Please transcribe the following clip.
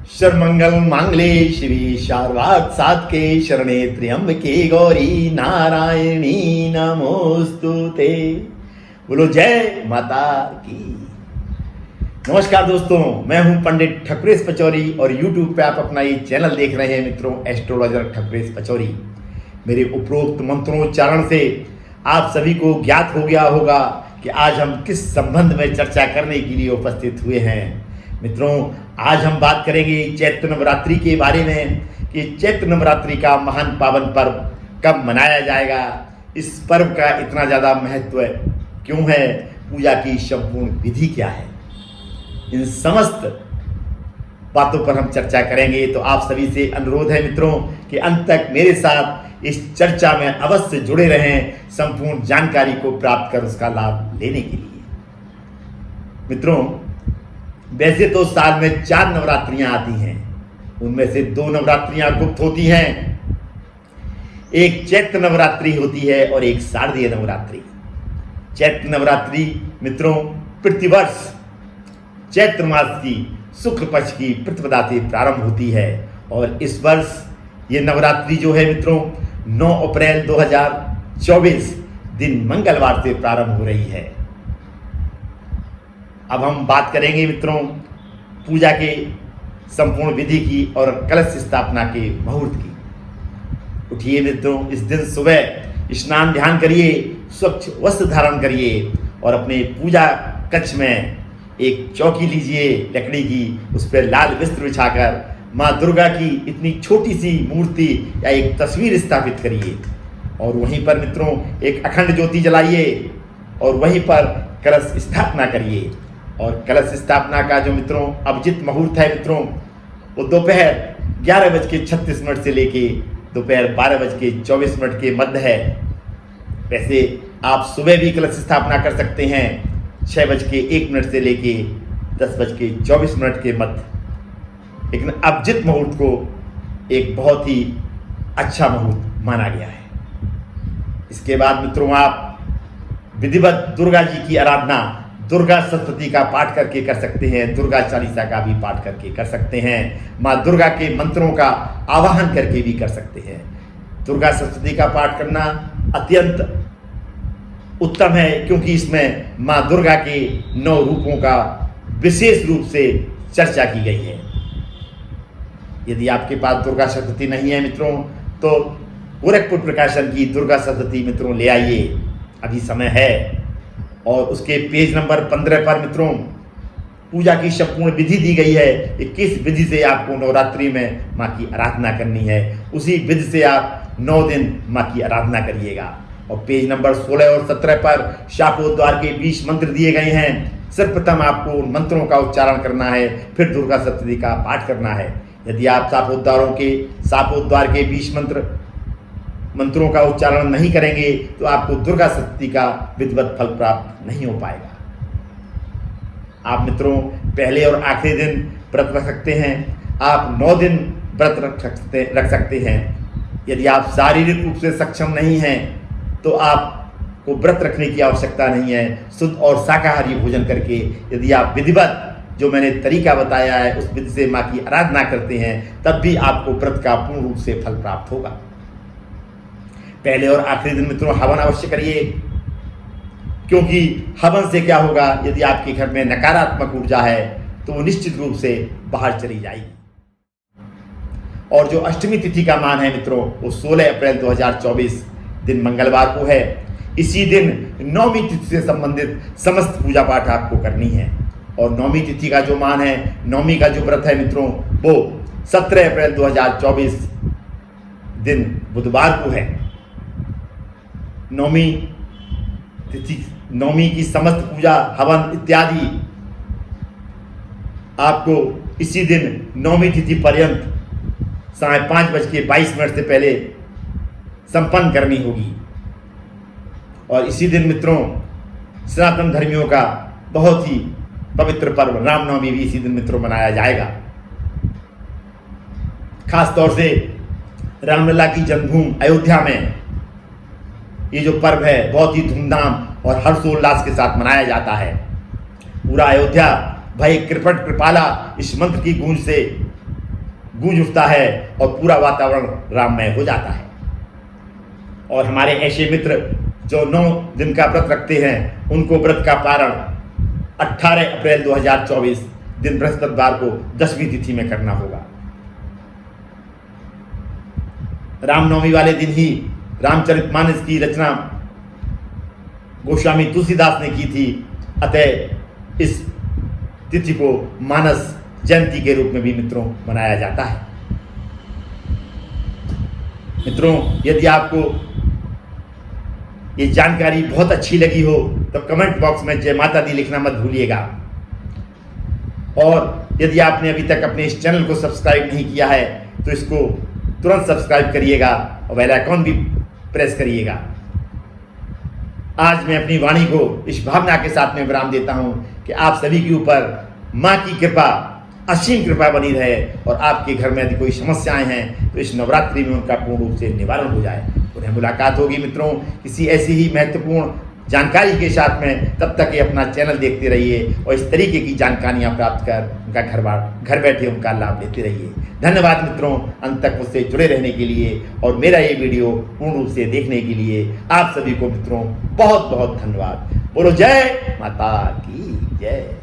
सर्वमंगल मांगले शिवे शार्वाक साधके शरणे त्र्यंबके गौरी नारायणी नमोस्तुते। बोलो जय माता की। नमस्कार दोस्तों, मैं हूं पंडित ठकुरेश पचौरी और YouTube पे आप अपना ये चैनल देख रहे हैं मित्रों, एस्ट्रोलॉजर ठकुरेश पचौरी। मेरे उपरोक्त मंत्रोच्चारण से आप सभी को ज्ञात हो गया होगा कि आज हम किस संबंध में चर्चा करने के लिए उपस्थित हुए हैं। मित्रों, आज हम बात करेंगे चैत्र नवरात्रि के बारे में कि चैत्र नवरात्रि का महान पावन पर्व कब मनाया जाएगा, इस पर्व का इतना ज़्यादा महत्व क्यों है, पूजा की संपूर्ण विधि क्या है, इन समस्त बातों पर हम चर्चा करेंगे। तो आप सभी से अनुरोध है मित्रों कि अंत तक मेरे साथ इस चर्चा में अवश्य जुड़े रहें, संपूर्ण जानकारी को प्राप्त कर उसका लाभ लेने के लिए। मित्रों, वैसे तो साल में 4 नवरात्रियां आती हैं, उनमें से 2 नवरात्रियां गुप्त होती हैं। एक चैत्र नवरात्रि होती है और एक शारदीय नवरात्रि। चैत्र नवरात्रि मित्रों प्रतिवर्ष चैत्र मास की शुक्ल पक्ष की प्रतिपदा से प्रारंभ होती है और इस वर्ष ये नवरात्रि जो है मित्रों 9 अप्रैल 2024 दिन मंगलवार से प्रारंभ हो रही है। अब हम बात करेंगे मित्रों पूजा के संपूर्ण विधि की और कलश स्थापना के मुहूर्त की। उठिए मित्रों, इस दिन सुबह स्नान ध्यान करिए, स्वच्छ वस्त्र धारण करिए और अपने पूजा कक्ष में एक चौकी लीजिए लकड़ी की, उस पर लाल वस्त्र बिछाकर माँ दुर्गा की इतनी छोटी सी मूर्ति या एक तस्वीर स्थापित करिए और वहीं पर मित्रों एक अखंड ज्योति जलाइए और वहीं पर कलश स्थापना करिए। और कलश स्थापना का जो मित्रों अभिजित मुहूर्त है मित्रों वो दोपहर 11:36 से लेके दोपहर 12:24 के मध्य है। वैसे आप सुबह भी कलश स्थापना कर सकते हैं 6:01 से लेके 10:24 के मध्य, लेकिन अभिजित मुहूर्त को एक बहुत ही अच्छा मुहूर्त माना गया है। इसके बाद मित्रों आप विधिवत दुर्गा जी की आराधना दुर्गा सप्तशती का पाठ करके कर सकते हैं, दुर्गा चालीसा का भी पाठ करके कर सकते हैं, माँ दुर्गा के मंत्रों का आवाहन करके भी कर सकते हैं। दुर्गा सप्तशती का पाठ करना अत्यंत उत्तम है क्योंकि इसमें माँ दुर्गा के 9 रूपों का विशेष रूप से चर्चा की गई है। यदि आपके पास दुर्गा सप्तशती नहीं है मित्रों तो गोरखपुर प्रकाशन की दुर्गा सप्तशती मित्रों ले आइए, अभी समय है। और उसके पेज नंबर 15 पर मित्रों पूजा की संपूर्ण विधि दी गई है कि किस विधि से आपको नवरात्रि में माँ की आराधना करनी है, उसी विधि से आप 9 दिन माँ की आराधना करिएगा। और पेज नंबर 16 और 17 पर शापोद्वार के 20 मंत्र दिए गए हैं। सर्वप्रथम आपको मंत्रों का उच्चारण करना है, फिर दुर्गा सप्तशती का पाठ करना है। यदि आप शापोद्वार के 20 मंत्रों का उच्चारण नहीं करेंगे तो आपको दुर्गा सप्तशती का विधिवत फल प्राप्त नहीं हो पाएगा। आप मित्रों पहले और आखिरी दिन व्रत रख सकते हैं, आप 9 दिन व्रत रख सकते हैं। यदि आप शारीरिक रूप से सक्षम नहीं हैं तो आपको व्रत रखने की आवश्यकता नहीं है। शुद्ध और शाकाहारी भोजन करके यदि आप विधिवत जो मैंने तरीका बताया है उस विधि से माँ की आराधना करते हैं तब भी आपको व्रत का पूर्ण रूप से फल प्राप्त होगा। पहले और आखिरी दिन मित्रों हवन अवश्य करिए क्योंकि हवन से क्या होगा, यदि आपके घर में नकारात्मक ऊर्जा है तो वो निश्चित रूप से बाहर चली जाएगी। और जो अष्टमी तिथि का मान है मित्रों वो 16 अप्रैल 2024 दिन मंगलवार को है। इसी दिन नौमी तिथि से संबंधित समस्त पूजा पाठ आपको करनी है। और नौमी तिथि का जो मान है, नौमी का जो व्रत है मित्रों वो 17 अप्रैल 2024 दिन बुधवार को है। नौमी तिथि, नौमी की समस्त पूजा हवन इत्यादि आपको इसी दिन नौमी तिथि पर्यंत 5:22 से पहले संपन्न करनी होगी। और इसी दिन मित्रों सनातन धर्मियों का बहुत ही पवित्र पर्व रामनवमी भी इसी दिन मित्रों मनाया जाएगा। खास तौर से रामलला की जन्मभूमि अयोध्या में ये जो पर्व है बहुत ही धूमधाम और हर्षोल्लास के साथ मनाया जाता है। पूरा अयोध्या भय कृपट कृपाला इस मंत्र की गूंज से गूंज उठता है और पूरा वातावरण राममय हो जाता है। और हमारे ऐसे मित्र जो 9 दिन का व्रत रखते हैं, उनको व्रत का पारण 18 अप्रैल 2024 दिन बृहस्पतिवार को 10वीं तिथि में करना होगा। रामनवमी वाले दिन ही रामचरितमानस की रचना गोस्वामी तुलसीदास ने की थी, अतः इस तिथि को मानस जयंती के रूप में भी मित्रों मनाया जाता है। मित्रों, यदि आपको ये जानकारी बहुत अच्छी लगी हो तो कमेंट बॉक्स में जय माता दी लिखना मत भूलिएगा। और यदि आपने अभी तक अपने इस चैनल को सब्सक्राइब नहीं किया है तो इसको तुरंत सब्सक्राइब करिएगा और बेल आइकॉन भी प्रेस करिएगा। आज मैं अपनी वाणी को इस भावना के साथ में विराम देता हूं कि आप सभी के ऊपर माँ की कृपा, असीम कृपा बनी रहे और आपके घर में यदि कोई समस्याएं हैं तो इस नवरात्रि में उनका पूर्ण रूप से निवारण हो जाए। पुनः मुलाकात होगी मित्रों किसी ऐसी ही महत्वपूर्ण जानकारी के साथ में। तब तक ये अपना चैनल देखते रहिए और इस तरीके की जानकारियाँ प्राप्त कर उनका घर बैठे उनका लाभ लेते रहिए। धन्यवाद मित्रों, अंत तक मुझसे जुड़े रहने के लिए और मेरा ये वीडियो पूर्ण रूप से देखने के लिए आप सभी को मित्रों बहुत बहुत धन्यवाद। बोलो जय माता की जय।